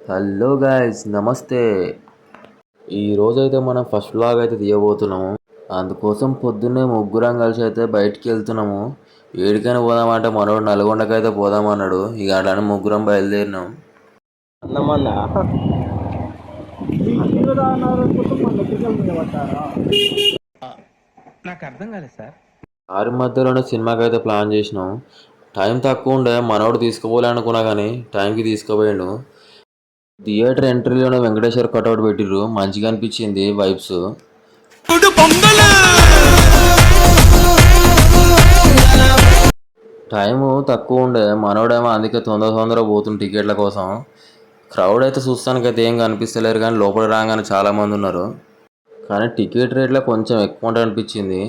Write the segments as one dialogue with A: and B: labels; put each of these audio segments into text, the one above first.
A: Hello guys, నమస్తే. ఈరోజైతే మనం ఫస్ట్ వ్లాగ్ అయితే తీయబోతున్నాము. అందుకోసం పొద్దున్నే ముగ్గురం కలిసి అయితే బయటికి వెళ్తున్నాము. ఏడికైనా పోదామంటే మనోడు నల్గొండకైతే పోదామన్నాడు. ఇక అట్లానే ముగ్గురం బయలుదేరినాం.
B: నాకు అర్థం కాలేదు సార్.
A: ఆరి మధ్యలోనే సినిమాకి అయితే ప్లాన్ చేసినాం. టైం తక్కువ ఉండే మనోడు తీసుకుపోలే అనుకున్నా కానీ టైంకి తీసుకుపోయాడు. థియేటర్ ఎంట్రీలోనే వెంకటేశ్వర కటౌట్ పెట్టిర్రు, మంచిగా అనిపించింది వైబ్స్. టైము తక్కువ ఉండే మనోడేమో అందుకే తొందర పోతుంది టికెట్ల కోసం. క్రౌడ్ అయితే చూస్తానికి అయితే ఏం కనిపిస్తలేరు కానీ లోపల రాగానే చాలామంది ఉన్నారు. కానీ టికెట్ రేట్లో కొంచెం ఎక్కువ ఉంటుంది అనిపించింది.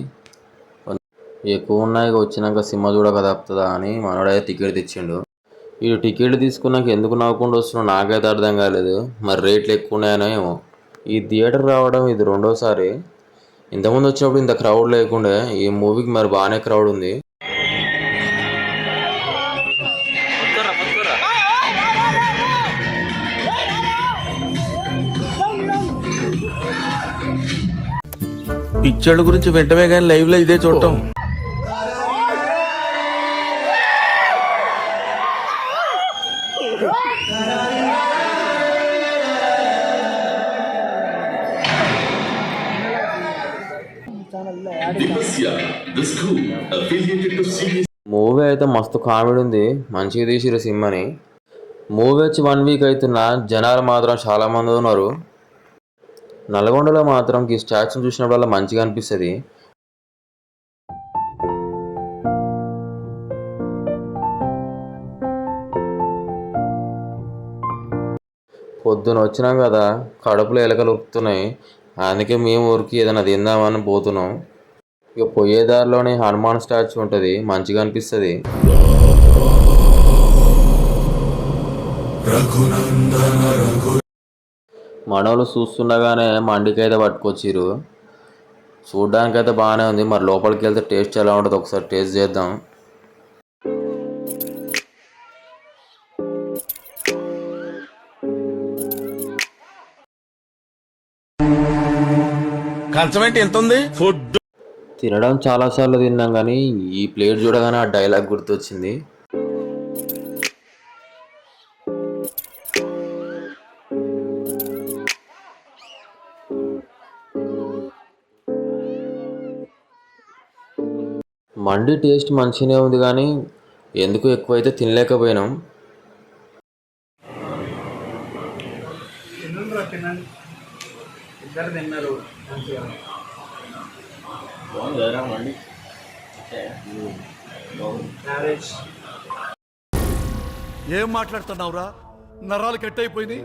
A: ఎక్కువ ఉన్నాయి, వచ్చినాక సినిమా చూడక తప్పుతుందా అని మనోడైతే టికెట్ తెచ్చిండు. వీడు టికెట్ తీసుకున్నాక ఎందుకు నవ్వుకుండా వస్తున్నావు నాకైతే అర్థం కాలేదు. మరి రేట్లు ఎక్కువ ఉన్నాయనో ఏమో. ఈ థియేటర్ రావడం ఇది రెండోసారి. ఇంతకుముందు వచ్చినప్పుడు ఇంత క్రౌడ్ లేకుండే. ఈ మూవీకి మరి బాగానే క్రౌడ్ ఉంది.
B: పిక్చర్ల గురించి వెంటనే కానీ లైవ్ లో ఇదే చూడటం.
A: మూవీ అయితే మస్తు కామెడీ ఉంది, మంచిగా తీసిరు సినిమాని. మూవీ వచ్చి 1 వీక్ అవుతున్నా జనాలు మాత్రం చాలా మంది ఉన్నారు. నల్గొండలో మాత్రం ఈ స్టాచ్యూని చూసినప్పుడల్లా మంచిగా అనిపిస్తుంది. పొద్దున వచ్చినాం కదా, కడుపులో ఎలకలు ఉరుకుతున్నాయి. అందుకే మేము ఊరికి ఏదైనా తిందామని పోతున్నాం. ఇక పోయేదారిలోనే హనుమాన్ స్టాచ్యూ ఉంటుంది, మంచిగా అనిపిస్తుంది. మనోళ్ళు చూస్తుండగానే మండికైతే పట్టుకొచ్చిర్రు. చూడ్డానికైతే బాగానే ఉంది. మరి లోపలికి వెళ్తే టేస్ట్ ఎలా ఉంటుందో ఒకసారి టేస్ట్ చేద్దాం.
B: కంచమేంటి ఎంత ఉంది? ఫుడ్
A: తినడం చాలాసార్లు తిన్నాం కానీ ఈ ప్లేట్ చూడగానే ఆ డైలాగ్ గుర్తొచ్చింది. మండి టేస్ట్ మంచిగానే ఉంది కానీ ఎందుకు ఎక్కువైతే తినలేకపోయినాం.
C: ఏం మాట్లాడుతున్నావురా? నరాలు కట్ అయిపోయింది.